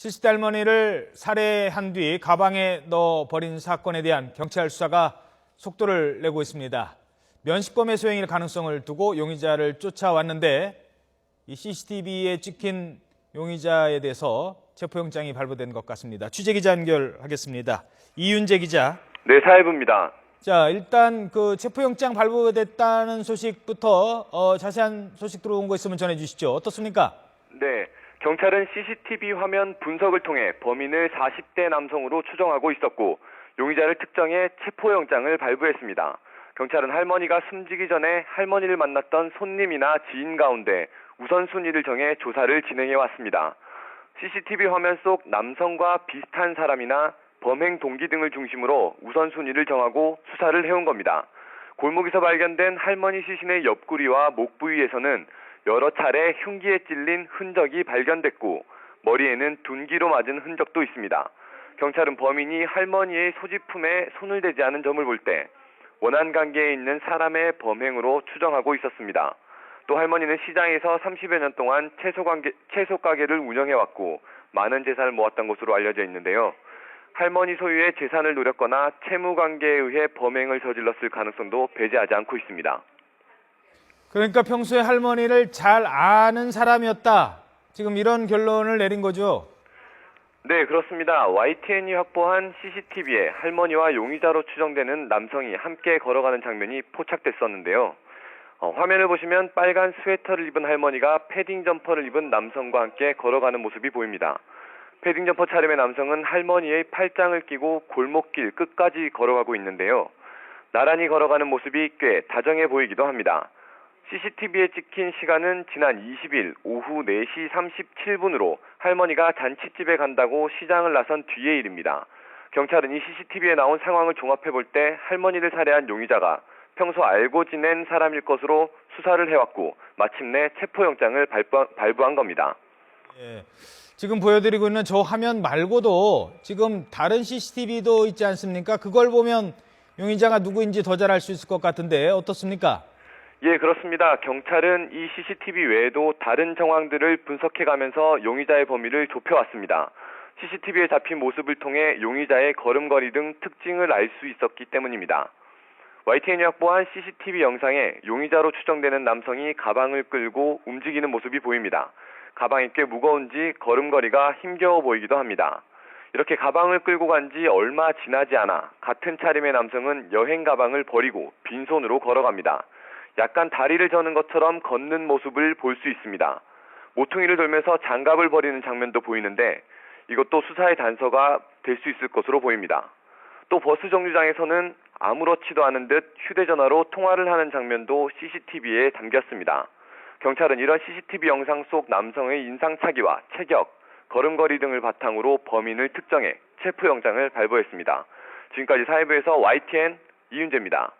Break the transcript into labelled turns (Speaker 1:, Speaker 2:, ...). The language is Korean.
Speaker 1: 70대 할머니를 살해한 뒤 가방에 넣어 버린 사건에 대한 경찰 수사가 속도를 내고 있습니다. 면식범의 소행일 가능성을 두고 용의자를 쫓아왔는데 이 CCTV에 찍힌 용의자에 대해서 체포영장이 발부된 것 같습니다. 취재기자 연결하겠습니다. 이윤재 기자.
Speaker 2: 네, 사회부입니다.
Speaker 1: 자, 일단 그 체포영장 발부됐다는 소식부터 자세한 소식 들어온 거 있으면 전해주시죠. 어떻습니까?
Speaker 2: 네, 경찰은 CCTV 화면 분석을 통해 범인을 40대 남성으로 추정하고 있었고 용의자를 특정해 체포영장을 발부했습니다. 경찰은 할머니가 숨지기 전에 할머니를 만났던 손님이나 지인 가운데 우선순위를 정해 조사를 진행해 왔습니다. CCTV 화면 속 남성과 비슷한 사람이나 범행 동기 등을 중심으로 우선순위를 정하고 수사를 해온 겁니다. 골목에서 발견된 할머니 시신의 옆구리와 목 부위에서는 여러 차례 흉기에 찔린 흔적이 발견됐고 머리에는 둔기로 맞은 흔적도 있습니다. 경찰은 범인이 할머니의 소지품에 손을 대지 않은 점을 볼 때 원한 관계에 있는 사람의 범행으로 추정하고 있었습니다. 또 할머니는 시장에서 30여 년 동안 채소 가게를 운영해왔고 많은 재산을 모았던 것으로 알려져 있는데요. 할머니 소유의 재산을 노렸거나 채무 관계에 의해 범행을 저질렀을 가능성도 배제하지 않고 있습니다.
Speaker 1: 그러니까 평소에 할머니를 잘 아는 사람이었다. 지금 이런 결론을 내린 거죠?
Speaker 2: 네, 그렇습니다. YTN이 확보한 CCTV에 할머니와 용의자로 추정되는 남성이 함께 걸어가는 장면이 포착됐었는데요. 화면을 보시면 빨간 스웨터를 입은 할머니가 패딩 점퍼를 입은 남성과 함께 걸어가는 모습이 보입니다. 패딩 점퍼 차림의 남성은 할머니의 팔짱을 끼고 골목길 끝까지 걸어가고 있는데요. 나란히 걸어가는 모습이 꽤 다정해 보이기도 합니다. CCTV에 찍힌 시간은 지난 20일 오후 4시 37분으로 할머니가 잔치집에 간다고 시장을 나선 뒤의 일입니다. 경찰은 이 CCTV에 나온 상황을 종합해 볼 때 할머니를 살해한 용의자가 평소 알고 지낸 사람일 것으로 수사를 해왔고 마침내 체포영장을 발부한 겁니다.
Speaker 1: 예. 지금 보여드리고 있는 저 화면 말고도 지금 다른 CCTV도 있지 않습니까? 그걸 보면 용의자가 누구인지 더 잘 알 수 있을 것 같은데 어떻습니까?
Speaker 2: 예, 그렇습니다. 경찰은 이 CCTV 외에도 다른 정황들을 분석해가면서 용의자의 범위를 좁혀왔습니다. CCTV에 잡힌 모습을 통해 용의자의 걸음걸이 등 특징을 알 수 있었기 때문입니다. YTN이 확보한 CCTV 영상에 용의자로 추정되는 남성이 가방을 끌고 움직이는 모습이 보입니다. 가방이 꽤 무거운지 걸음걸이가 힘겨워 보이기도 합니다. 이렇게 가방을 끌고 간 지 얼마 지나지 않아 같은 차림의 남성은 여행 가방을 버리고 빈손으로 걸어갑니다. 약간 다리를 저는 것처럼 걷는 모습을 볼 수 있습니다. 모퉁이를 돌면서 장갑을 버리는 장면도 보이는데 이것도 수사의 단서가 될 수 있을 것으로 보입니다. 또 버스 정류장에서는 아무렇지도 않은 듯 휴대전화로 통화를 하는 장면도 CCTV에 담겼습니다. 경찰은 이런 CCTV 영상 속 남성의 인상착의와 체격, 걸음걸이 등을 바탕으로 범인을 특정해 체포영장을 발부했습니다. 지금까지 사회부에서 YTN 이윤재입니다.